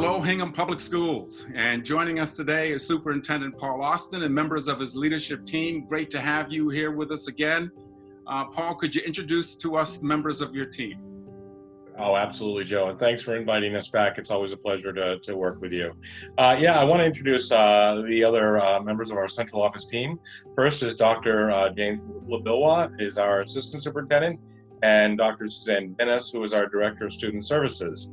Hello, Hingham Public Schools. And joining us today is Superintendent Paul Austin and members of his leadership team. Great to have you here with us again. Paul, could you introduce to us members of your team? Oh, absolutely, Joe. And thanks for inviting us back. It's always a pleasure to work with you. I want to introduce the other members of our central office team. First is Dr. James Labilwa, is our assistant superintendent, and Dr. Suzanne Dennis, who is our director of student services,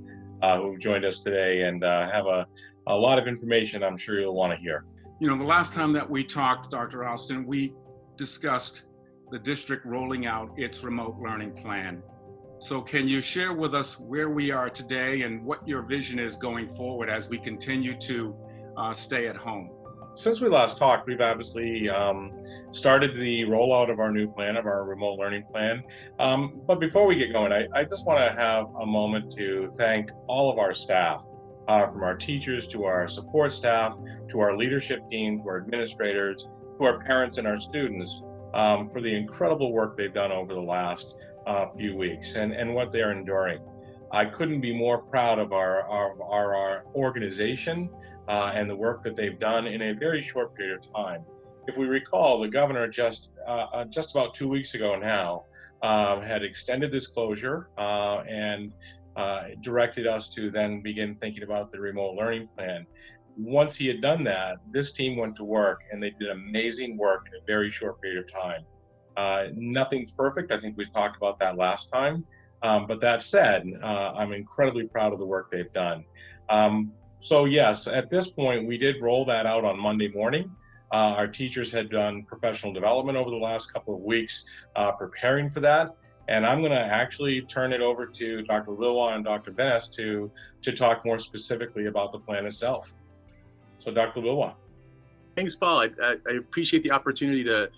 who've joined us today and have a lot of information I'm sure you'll want to hear. You know, the last time that we talked, Dr. Austin, we discussed the district rolling out its remote learning plan. So can you share with us where we are today and what your vision is going forward as we continue to stay at home? Since we last talked, we've obviously started the rollout of our new plan, of our remote learning plan. But before we get going, I just want to have a moment to thank all of our staff, from our teachers to our support staff, to our leadership team, to our administrators, to our parents and our students, for the incredible work they've done over the last few weeks and what they are enduring. I couldn't be more proud of our organization and the work that they've done in a very short period of time. If we recall, the governor just about 2 weeks ago now had extended this closure and directed us to then begin thinking about the remote learning plan. Once he had done that, this team went to work and they did amazing work in a very short period of time. Nothing's perfect. I think we talked about that last time. But that said, I'm incredibly proud of the work they've done. So yes, at this point, we did roll that out on Monday morning. Our teachers had done professional development over the last couple of weeks, preparing for that. And I'm going to actually turn it over to Dr. Lilwa and Dr. Venice to talk more specifically about the plan itself. So Dr. Lilwa. Thanks, Paul. I appreciate the opportunity to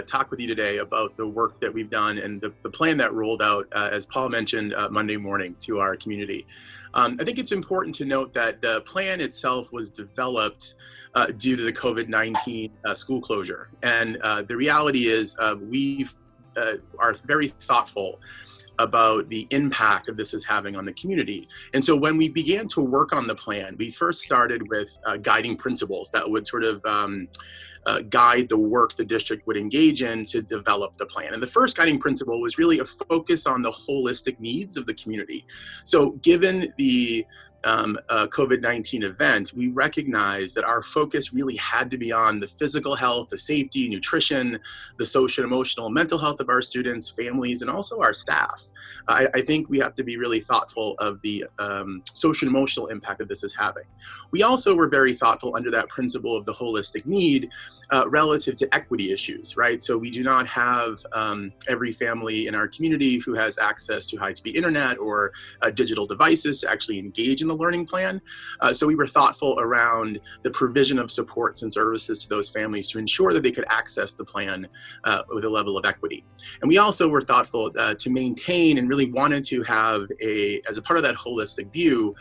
talk with you today about the work that we've done and the plan that rolled out, as Paul mentioned, Monday morning to our community. I think it's important to note that the plan itself was developed due to the COVID-19 school closure. And the reality is we are very thoughtful about the impact that this is having on the community. And so when we began to work on the plan, we first started with guiding principles that would sort of guide the work the district would engage in to develop the plan. And the first guiding principle was really a focus on the holistic needs of the community. So given the COVID-19 event, we recognized that our focus really had to be on the physical health, the safety, nutrition, the social, emotional, mental health of our students, families, and also our staff. I think we have to be really thoughtful of the social and emotional impact that this is having. We also were very thoughtful under that principle of the holistic need relative to equity issues, right? So we do not have every family in our community who has access to high-speed internet or digital devices to actually engage in the learning plan. So we were thoughtful around the provision of supports and services to those families to ensure that they could access the plan with a level of equity. And we also were thoughtful to maintain and really wanted to have as a part of that holistic view,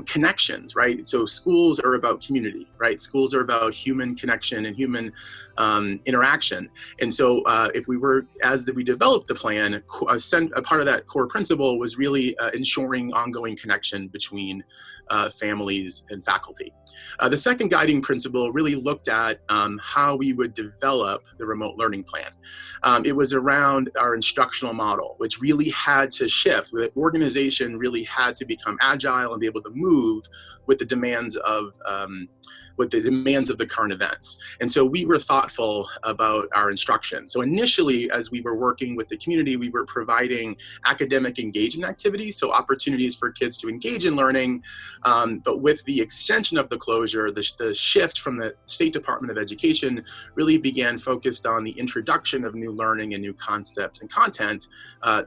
connections, right? So schools are about community, right? Schools are about human connection and human interaction. And so as we developed the plan, a part of that core principle was really ensuring ongoing connection between families and faculty. The second guiding principle really looked at how we would develop the remote learning plan. It was around our instructional model, which really had to shift. The organization really had to become agile and be able to move with the demands of the current events. And so we were thoughtful about our instruction. So initially, as we were working with the community, we were providing academic engagement activities, so opportunities for kids to engage in learning. But with the extension of the closure, the shift from the State Department of Education really began focused on the introduction of new learning and new concepts and content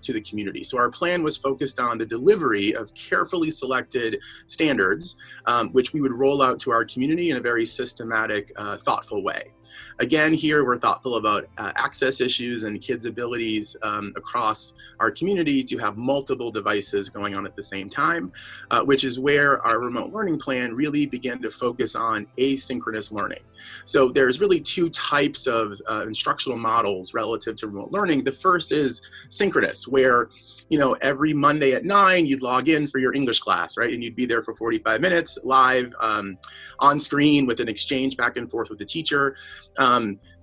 to the community. So our plan was focused on the delivery of carefully selected standards, which we would roll out to our community in a very systematic, thoughtful way. Again, here we're thoughtful about access issues and kids' abilities across our community to have multiple devices going on at the same time, which is where our remote learning plan really began to focus on asynchronous learning. So there's really two types of instructional models relative to remote learning. The first is synchronous, where every Monday at 9 you'd log in for your English class, right? And you'd be there for 45 minutes live on screen with an exchange back and forth with the teacher.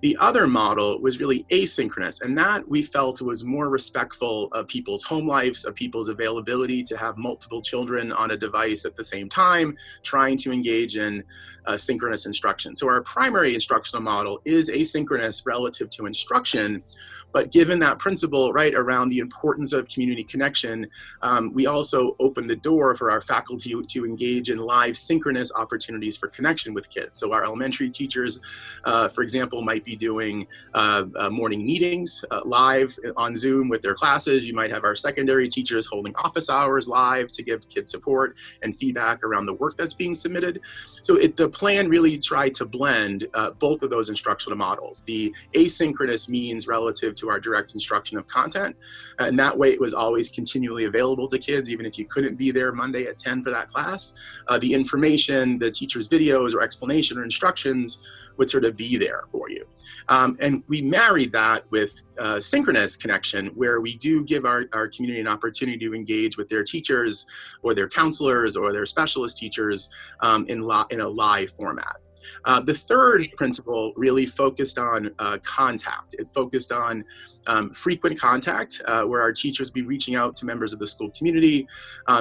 The other model was really asynchronous, and that we felt was more respectful of people's home lives, of people's availability to have multiple children on a device at the same time, trying to engage in synchronous instruction. So our primary instructional model is asynchronous relative to instruction, but given that principle, right, around the importance of community connection, we also open the door for our faculty to engage in live synchronous opportunities for connection with kids. So our elementary teachers, for example, might be doing morning meetings live on Zoom with their classes. You might have our secondary teachers holding office hours live to give kids support and feedback around the work that's being submitted. So the plan really tried to blend both of those instructional models. The asynchronous means relative to our direct instruction of content, and that way it was always continually available to kids, even if you couldn't be there Monday at 10 for that class. The information, the teacher's videos or explanation or instructions would sort of be there for you. And we married that with synchronous connection, where we do give our community an opportunity to engage with their teachers or their counselors or their specialist teachers in a live format. The third principle really focused on contact. It focused on frequent contact, where our teachers be reaching out to members of the school community,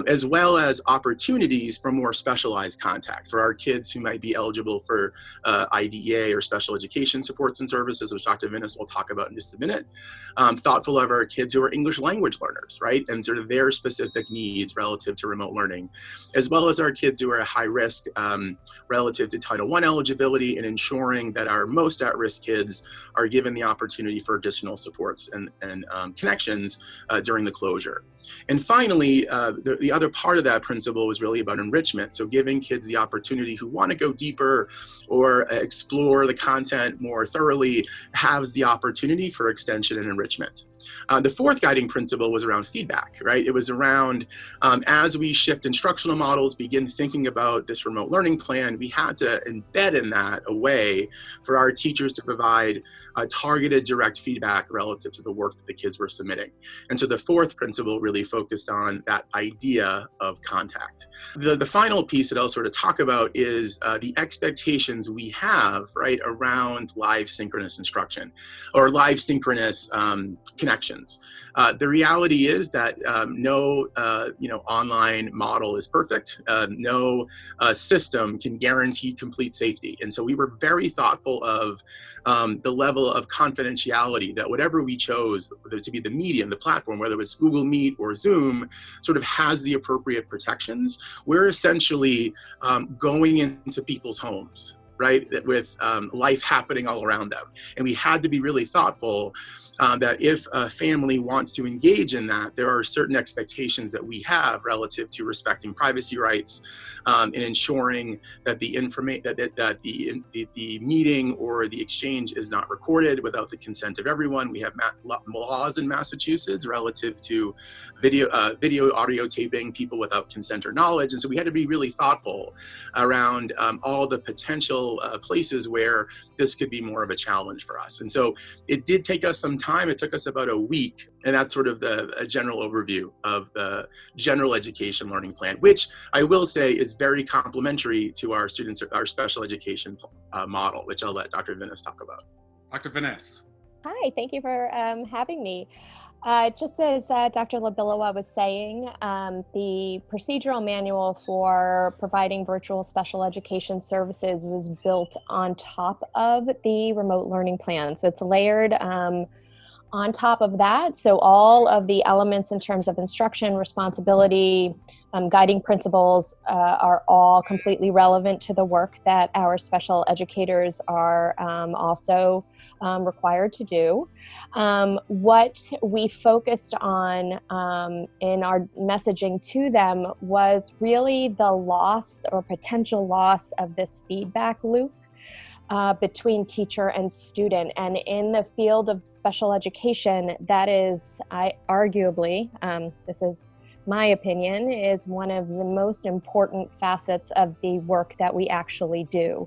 as well as opportunities for more specialized contact for our kids who might be eligible for IDEA or special education supports and services, which Dr. Vinnis will talk about in just a minute. Thoughtful of our kids who are English language learners, right? And sort of their specific needs relative to remote learning, as well as our kids who are at high risk relative to Title I eligibility, and ensuring that our most at-risk kids are given the opportunity for additional supports and connections during the closure. And finally, the other part of that principle was really about enrichment. So giving kids the opportunity who want to go deeper or explore the content more thoroughly has the opportunity for extension and enrichment. The fourth guiding principle was around feedback, right? It was around, as we shift instructional models, begin thinking about this remote learning plan, we had to embed in that a way for our teachers to provide targeted direct feedback relative to the work that the kids were submitting. And so the fourth principle really focused on that idea of contact. The final piece that I'll sort of talk about is the expectations we have, right, around live synchronous instruction or live synchronous connections. The reality is that no online model is perfect. No system can guarantee complete safety. And so we were very thoughtful of the level of confidentiality that whatever we chose to be the medium, the platform, whether it's Google Meet or Zoom, sort of has the appropriate protections. We're essentially going into people's homes, right, with life happening all around them. And we had to be really thoughtful that if a family wants to engage in that, there are certain expectations that we have relative to respecting privacy rights and ensuring that the meeting or the exchange is not recorded without the consent of everyone. We have laws in Massachusetts relative to video audio taping people without consent or knowledge. And so we had to be really thoughtful around all the potential places where this could be more of a challenge for us. And so it did take us some time. It took us about a week, and that's sort of a general overview of the general education learning plan, which I will say is very complementary to our students, our special education model, which I'll let Dr. Vinnis talk about. Dr. Vinnis. Hi, thank you for having me. Just as Dr. Labilowa was saying, the procedural manual for providing virtual special education services was built on top of the remote learning plan. So it's layered on top of that. So all of the elements in terms of instruction, responsibility, guiding principles are all completely relevant to the work that our special educators are also required to do. What we focused on in our messaging to them was really the loss or potential loss of this feedback loop. between teacher and student. And in the field of special education, that is, arguably, this is my opinion, is one of the most important facets of the work that we actually do.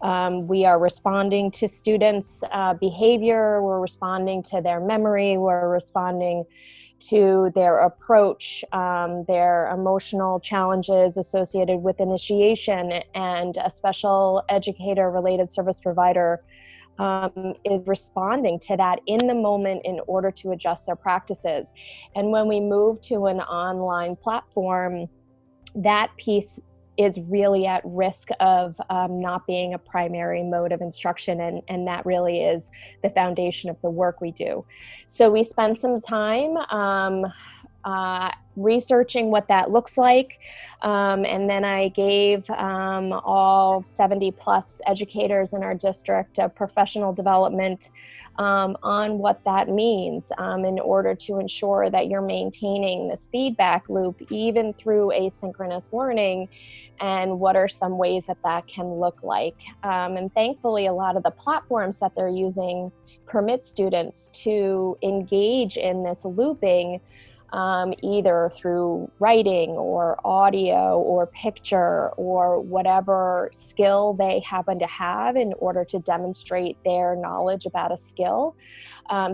We are responding to students' behavior, we're responding to their memory, we're responding to their approach, their emotional challenges associated with initiation, and a special educator related service provider is responding to that in the moment in order to adjust their practices. And when we move to an online platform, that piece is really at risk of not being a primary mode of instruction, and that really is the foundation of the work we do. So we spend some time researching what that looks like, and then I gave all 70 plus educators in our district a professional development on what that means in order to ensure that you're maintaining this feedback loop even through asynchronous learning, and what are some ways that that can look like. And thankfully, a lot of the platforms that they're using permit students to engage in this looping either through writing or audio or picture or whatever skill they happen to have in order to demonstrate their knowledge about a skill.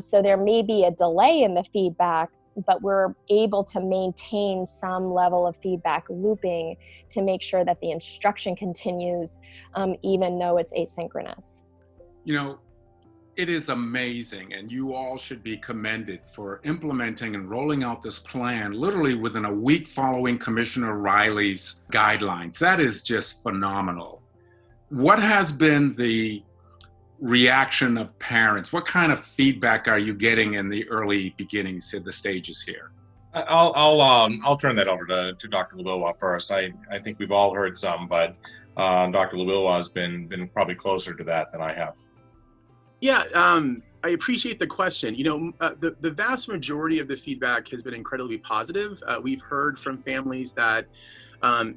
So there may be a delay in the feedback, but we're able to maintain some level of feedback looping to make sure that the instruction continues, even though it's asynchronous. You know, it is amazing, and you all should be commended for implementing and rolling out this plan literally within a week following Commissioner Riley's guidelines. That is just phenomenal. What has been the reaction of parents? What kind of feedback are you getting in the early beginnings of the stages here? I'll turn that over to Dr. Labilwa first. I think we've all heard some, but Dr. Labilwa has been probably closer to that than I have. Yeah, I appreciate the question. You know, the vast majority of the feedback has been incredibly positive. We've heard from families that and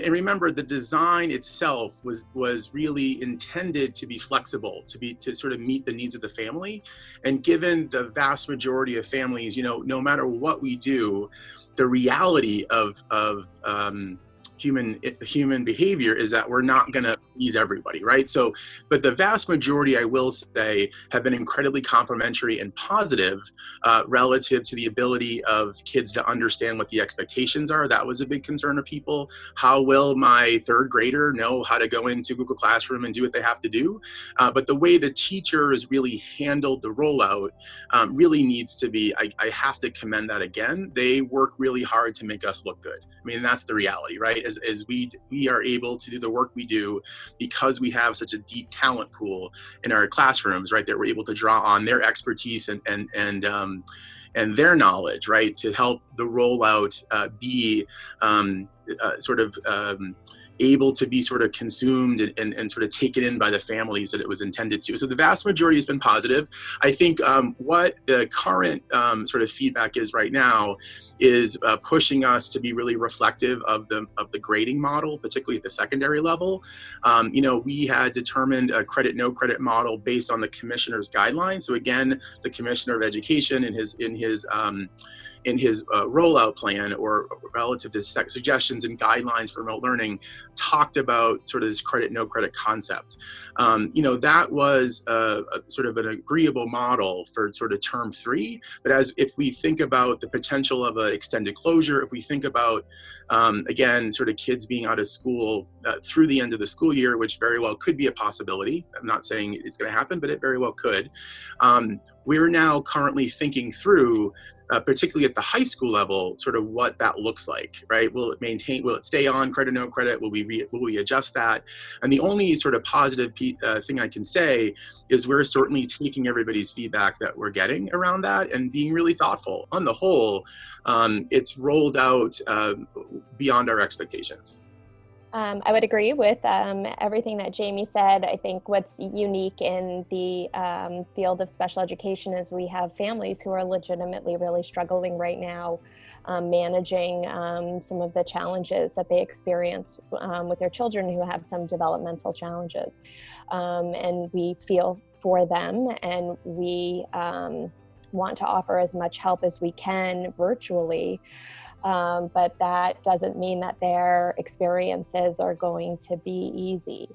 remember, the design itself was really intended to be flexible, to sort of meet the needs of the family. And given the vast majority of families, you know, no matter what we do, the reality of human behavior is that we're not going to please everybody, right? So, but the vast majority, I will say, have been incredibly complimentary and positive relative to the ability of kids to understand what the expectations are. That was a big concern of people. How will my third grader know how to go into Google Classroom and do what they have to do? But the way the teachers really handled the rollout really needs to be, I have to commend that again. They work really hard to make us look good. I mean, that's the reality, right? As we are able to do the work we do because we have such a deep talent pool in our classrooms, right? That we're able to draw on their expertise and their knowledge, right? To help the rollout be able to be sort of consumed and sort of taken in by the families that it was intended to. So the vast majority has been positive. I think what the current sort of feedback is right now is pushing us to be really reflective of the grading model, particularly at the secondary level. You know, we had determined a credit, no credit model based on the commissioner's guidelines. So again, the Commissioner of Education in his rollout plan, or relative to suggestions and guidelines for remote learning, talked about sort of this credit, no credit concept. You know, that was a sort of an agreeable model for sort of term 3. But if we think about the potential of an extended closure, if we think about, again, sort of kids being out of school through the end of the school year, which very well could be a possibility. I'm not saying it's going to happen, but it very well could. We're now currently thinking through, particularly at the high school level, sort of what that looks like, right? Will it stay on credit, no credit? Will we adjust that? And the only sort of positive thing I can say is we're certainly taking everybody's feedback that we're getting around that and being really thoughtful. On the whole, it's rolled out beyond our expectations. I would agree with everything that Jamie said. I think what's unique in the field of special education is we have families who are legitimately really struggling right now, managing some of the challenges that they experience with their children who have some developmental challenges. And we feel for them, and we want to offer as much help as we can virtually. But that doesn't mean that their experiences are going to be easy.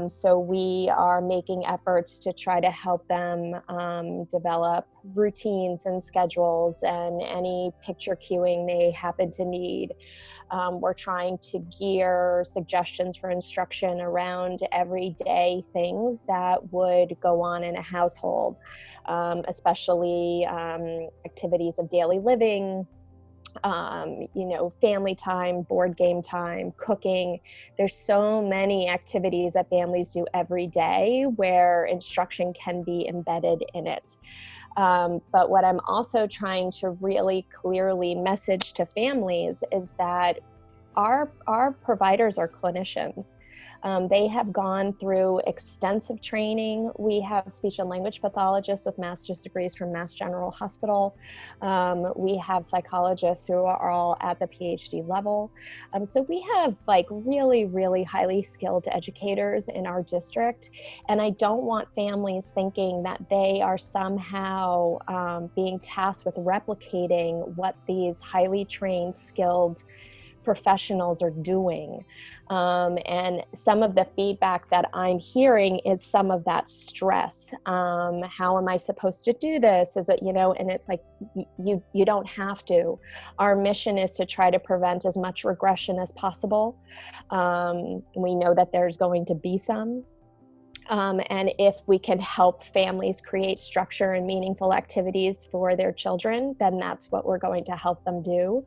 So we are making efforts to try to help them develop routines and schedules and any picture cueing they happen to need. We're trying to gear suggestions for instruction around everyday things that would go on in a household, especially activities of daily living, family time, board game time, cooking. There's so many activities that families do every day where instruction can be embedded in it. But what I'm also trying to really clearly message to families is that our providers are clinicians. They have gone through extensive training. We have speech and language pathologists with master's degrees from Mass General Hospital. We have psychologists who are all at the PhD level. So we have like really, really highly skilled educators in our district. And I don't want families thinking that they are somehow being tasked with replicating what these highly trained, skilled professionals are doing. And some of the feedback that I'm hearing is some of that stress. How am I supposed to do this? Is it, and it's like, you don't have to. Our mission is to try to prevent as much regression as possible. We know that there's going to be some. And if we can help families create structure and meaningful activities for their children, then that's what we're going to help them do.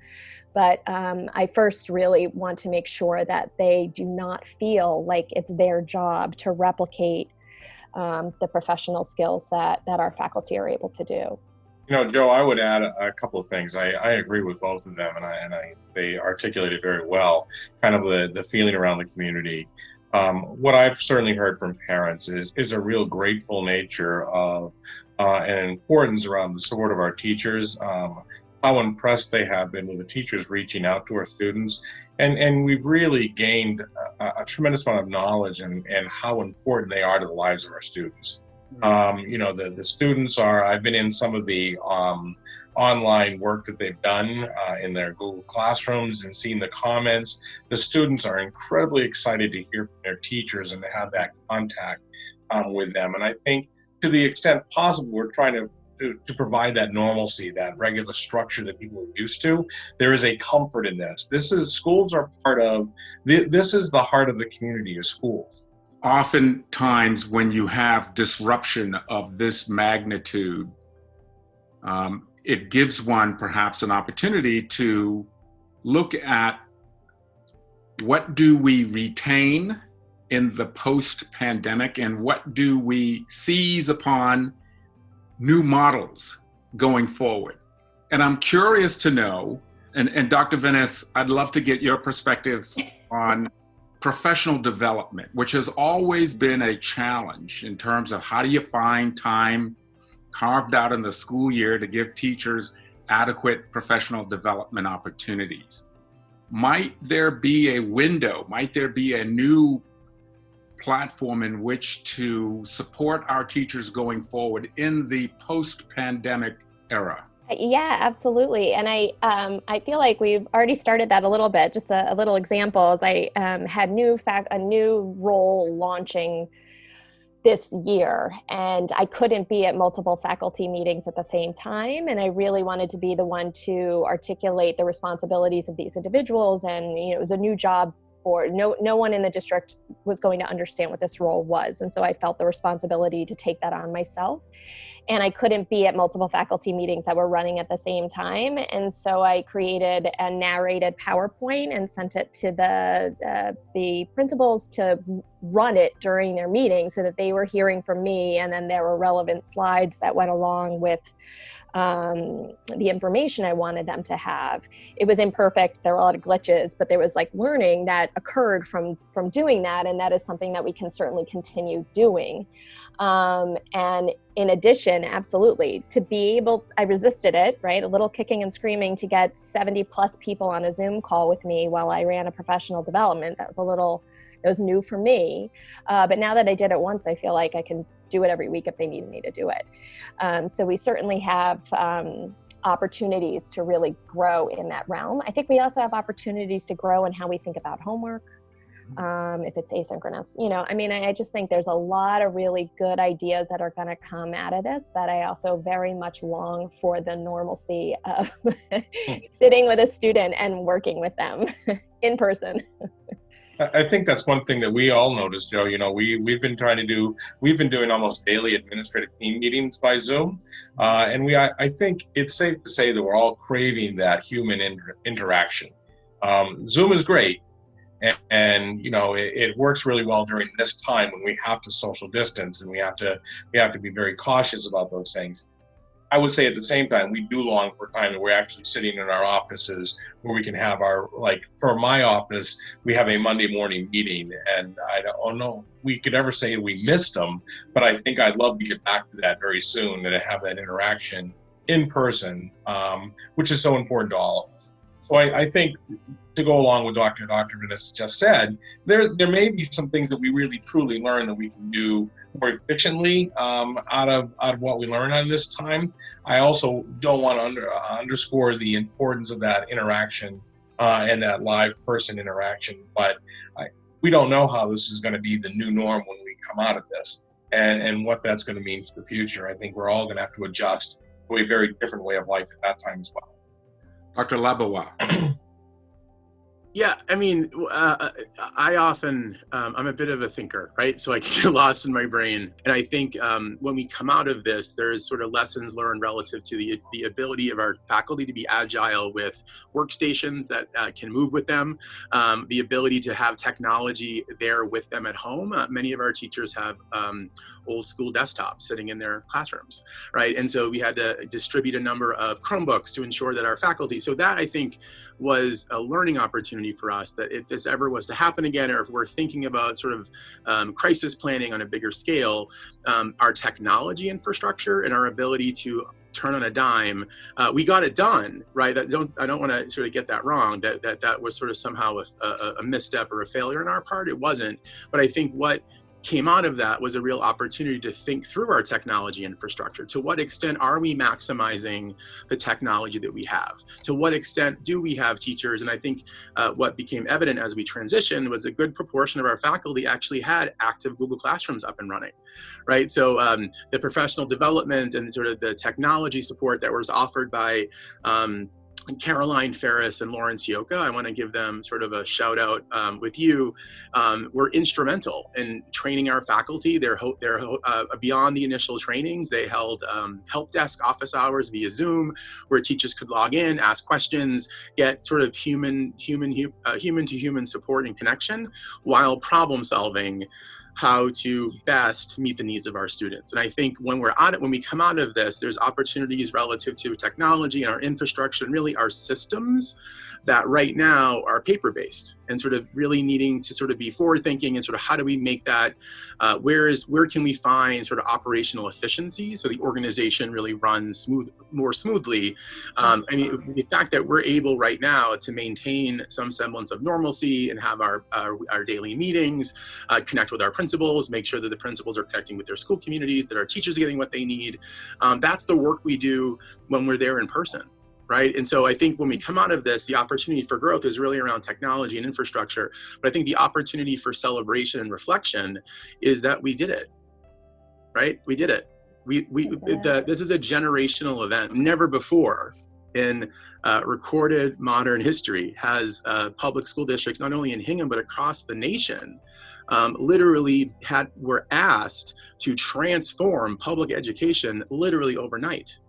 But I first really want to make sure that they do not feel like it's their job to replicate the professional skills that our faculty are able to do. Joe, I would add a couple of things. I agree with both of them, and they articulated very well kind of the feeling around the community. What I've certainly heard from parents is a real grateful nature of and importance around the support of our teachers, how impressed they have been with the teachers reaching out to our students. And we've really gained a tremendous amount of knowledge and how important they are to the lives of our students. The students I've been in some of the online work that they've done in their Google Classrooms and seen the comments. The students are incredibly excited to hear from their teachers and to have that contact with them. And I think to the extent possible, we're trying to provide that normalcy, that regular structure that people are used to. There is a comfort in this. Schools are this is the heart of the community of schools. Oftentimes when you have disruption of this magnitude, it gives one perhaps an opportunity to look at what do we retain in the post-pandemic and what do we seize upon new models going forward. And I'm curious to know, and Dr. Venice, I'd love to get your perspective on professional development, which has always been a challenge in terms of how do you find time carved out in the school year to give teachers adequate professional development opportunities. Might there be a window, might there be a new platform in which to support our teachers going forward in the post-pandemic era? Yeah, absolutely. And I feel like we've already started that a little bit. Just a little example is I had a new role launching this year, and I couldn't be at multiple faculty meetings at the same time. And I really wanted to be the one to articulate the responsibilities of these individuals. And, it was a new job for no one in the district was going to understand what this role was. And so I felt the responsibility to take that on myself. and I couldn't be at multiple faculty meetings that were running at the same time. And so I created a narrated PowerPoint and sent it to the principals to run it during their meeting so that they were hearing from me. And then there were relevant slides that went along with the information I wanted them to have. It was imperfect. There were a lot of glitches, but there was like learning that occurred from doing that. And that is something that we can certainly continue doing. And in addition, absolutely, to be able, I resisted it, right? A little kicking and screaming to get 70 plus people on a Zoom call with me while I ran a professional development. That was new for me. But now that I did it once, I feel like I can do it every week if they need me to do it. So we certainly have opportunities to really grow in that realm. I think we also have opportunities to grow in how we think about homework. If it's asynchronous, I just think there's a lot of really good ideas that are going to come out of this, but I also very much long for the normalcy of sitting with a student and working with them in person. I think that's one thing that we all noticed, Joe. We've been doing almost daily administrative team meetings by Zoom. And I think it's safe to say that we're all craving that human interaction. Zoom is great. And it works really well during this time when we have to social distance and we have to be very cautious about those things. I would say at the same time, we do long for time that we're actually sitting in our offices where we can have for my office, we have a Monday morning meeting, and I don't know we could ever say we missed them, but I think I'd love to get back to that very soon and to have that interaction in person, which is so important to all of us. So I think to go along with Dr. Vanessa just said, there may be some things that we really truly learn that we can do more efficiently out of what we learn on this time. I also don't want to underscore the importance of that interaction and that live person interaction, but we don't know how this is going to be the new norm when we come out of this and what that's going to mean for the future. I think we're all going to have to adjust to a very different way of life at that time as well. Dr. Labawa. Yeah, I often, I'm a bit of a thinker, right? So I can get lost in my brain. And I think when we come out of this, there's sort of lessons learned relative to the ability of our faculty to be agile with workstations that can move with them, the ability to have technology there with them at home. Many of our teachers have old school desktops sitting in their classrooms, right? And so we had to distribute a number of Chromebooks to ensure that our faculty, so that I think was a learning opportunity for us, that if this ever was to happen again, or if we're thinking about sort of crisis planning on a bigger scale, our technology infrastructure and our ability to turn on a dime, we got it done, right? I don't want to sort of get that wrong, that was sort of somehow a misstep or a failure on our part. It wasn't. But I think what came out of that was a real opportunity to think through our technology infrastructure. To what extent are we maximizing the technology that we have? To what extent do we have teachers? And I think what became evident as we transitioned was a good proportion of our faculty actually had active Google Classrooms up and running, right? So the professional development and sort of the technology support that was offered by Caroline Ferris and Lauren Sioka, I want to give them sort of a shout out with you, were instrumental in training our faculty. They're beyond the initial trainings. They held help desk office hours via Zoom, where teachers could log in, ask questions, get sort of human to human support and connection, while problem solving how to best meet the needs of our students. And I think when we come out of this, there's opportunities relative to technology and our infrastructure and really our systems that right now are paper-based, and sort of really needing to sort of be forward-thinking and sort of how do we make that, where can we find sort of operational efficiency so the organization really runs more smoothly. The fact that we're able right now to maintain some semblance of normalcy and have our daily meetings, connect with our principals, make sure that the principals are connecting with their school communities, that our teachers are getting what they need. That's the work we do when we're there in person. Right. And so I think when we come out of this, the opportunity for growth is really around technology and infrastructure. But I think the opportunity for celebration and reflection is that we did it. Right. We did it. This is a generational event. Never before in recorded modern history has public school districts, not only in Hingham, but across the nation, literally were asked to transform public education literally overnight.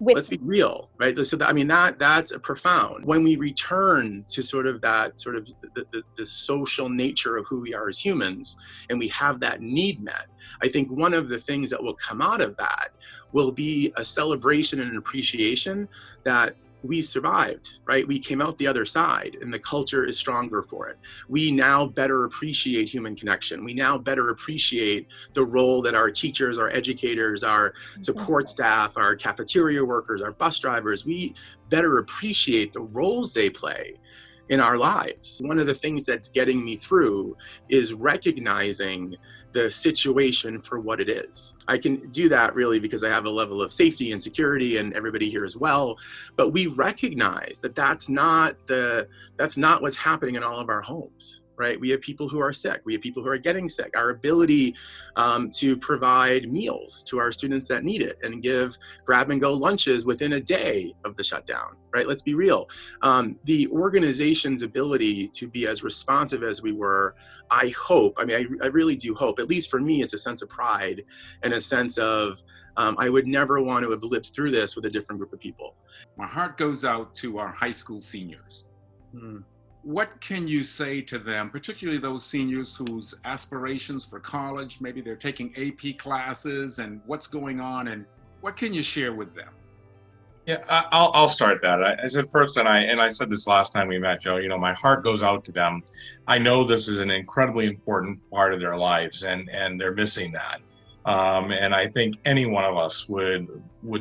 Let's be real, right? So that's profound. When we return to the social nature of who we are as humans, and we have that need met, I think one of the things that will come out of that will be a celebration and an appreciation that we survived, right? We came out the other side, and the culture is stronger for it. We now better appreciate human connection. We now better appreciate the role that our teachers, our educators, our support staff, our cafeteria workers, our bus drivers, we better appreciate the roles they play in our lives. One of the things that's getting me through is recognizing the situation for what it is. I can do that really because I have a level of safety and security, and everybody here as well. But we recognize that that's not what's happening in all of our homes, right? We have people who are sick. We have people who are getting sick. Our ability to provide meals to our students that need it and give grab-and-go lunches within a day of the shutdown, right? Let's be real. The organization's ability to be as responsive as we were, I hope, I really do hope, at least for me, it's a sense of pride and a sense of I would never want to have lived through this with a different group of people. My heart goes out to our high school seniors. What can you say to them, particularly those seniors whose aspirations for college, maybe they're taking AP classes, and what's going on, and what can you share with them? Yeah, I'll start that. I said first, and I said this last time we met, Joe, my heart goes out to them. I know this is an incredibly important part of their lives, and they're missing that. And I think any one of us would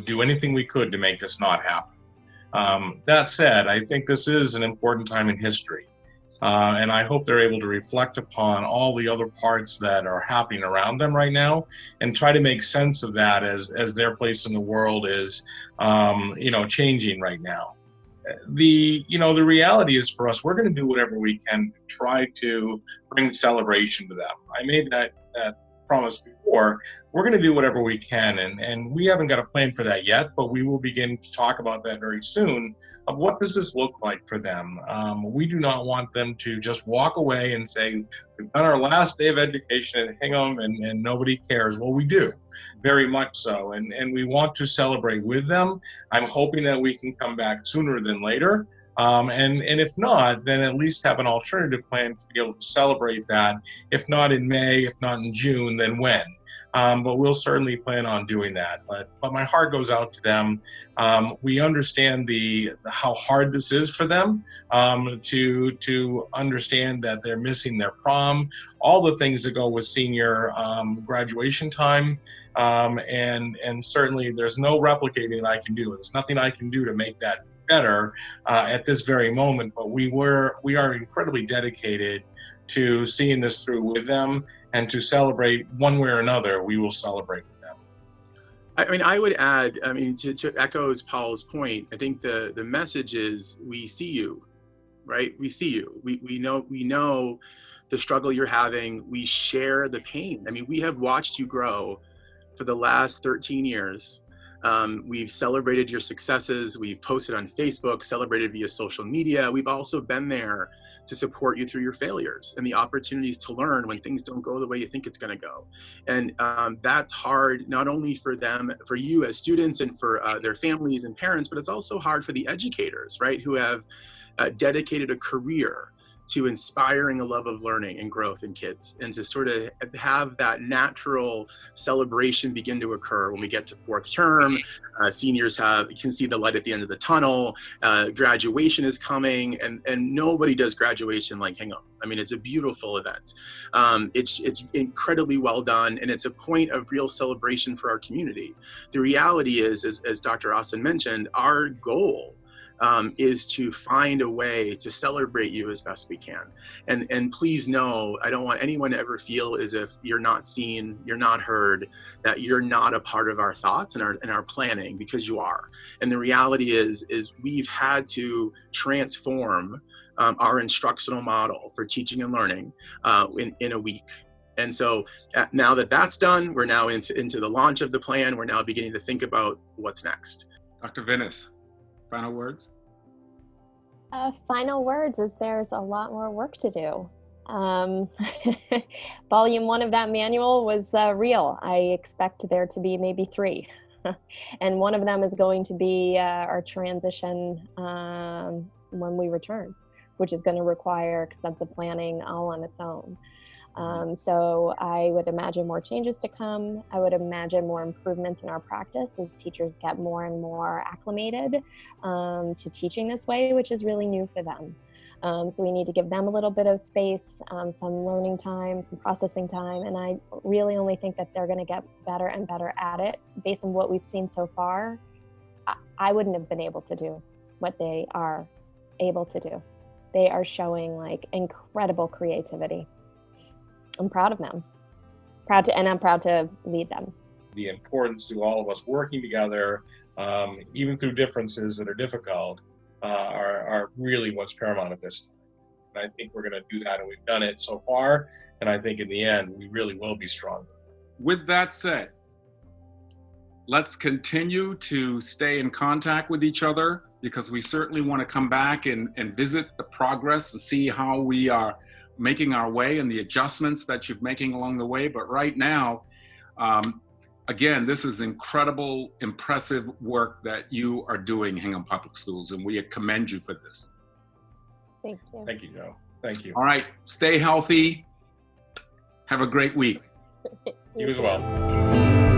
do anything we could to make this not happen. That said, I think this is an important time in history. And I hope they're able to reflect upon all the other parts that are happening around them right now and try to make sense of that as their place in the world is, changing right now. The reality is for us, we're going to do whatever we can to try to bring celebration to them. I made that promise before. We're going to do whatever we can, and we haven't got a plan for that yet, but we will begin to talk about that very soon of what does this look like for them. We do not want them to just walk away and say, we've done our last day of education at Hingham and nobody cares. Well, we do, very much so, and we want to celebrate with them. I'm hoping that we can come back sooner than later. And if not, then at least have an alternative plan to be able to celebrate that. If not in May, if not in June, then when? But we'll certainly plan on doing that. But my heart goes out to them. We understand how hard this is for them to understand that they're missing their prom, all the things that go with senior graduation time. And certainly there's no replicating I can do. There's nothing I can do to make that better at this very moment, but we are incredibly dedicated to seeing this through with them, and to celebrate one way or another. We will celebrate with them. I would add, to echo Paul's point, I think the message is we see you, right? We see you. We know the struggle you're having. We share the pain. We have watched you grow for the last 13 years. We've celebrated your successes. We've posted on Facebook, celebrated via social media. We've also been there to support you through your failures and the opportunities to learn when things don't go the way you think it's going to go. And that's hard, not only for them, for you as students and for their families and parents, but it's also hard for the educators, right, who have dedicated a career to inspiring a love of learning and growth in kids, and to sort of have that natural celebration begin to occur when we get to fourth term. Seniors can see the light at the end of the tunnel. Graduation is coming, and nobody does graduation like Hingham. It's a beautiful event. It's incredibly well done, and it's a point of real celebration for our community. The reality is, as Dr. Austin mentioned, our goal is to find a way to celebrate you as best we can. And please know, I don't want anyone to ever feel as if you're not seen, you're not heard, that you're not a part of our thoughts and our planning, because you are. And the reality is we've had to transform our instructional model for teaching and learning in a week. And so now that that's done, we're now into the launch of the plan. We're now beginning to think about what's next. Dr. Vinnis, final words? Final words is there's a lot more work to do. Volume 1 of that manual was real. I expect there to be maybe 3. And one of them is going to be our transition when we return, which is going to require extensive planning all on its own. So I would imagine more changes to come. I would imagine more improvements in our practice as teachers get more and more acclimated to teaching this way, which is really new for them. So we need to give them a little bit of space, some learning time, some processing time, and I really only think that they're going to get better and better at it. Based on what we've seen so far, I wouldn't have been able to do what they are able to do. They are showing like incredible creativity. I'm proud of them. I'm proud to lead them. The importance to all of us working together, even through differences that are difficult, are really what's paramount at this time. And I think we're going to do that, and we've done it so far. And I think in the end, we really will be stronger. With that said, let's continue to stay in contact with each other, because we certainly want to come back and visit the progress and see how we are making our way and the adjustments that you're making along the way. But right now, again, this is incredible, impressive work that you are doing, Hingham Public Schools, and we commend you for this. Thank you. Thank you, Joe. Thank you. All right, stay healthy. Have a great week. You as well.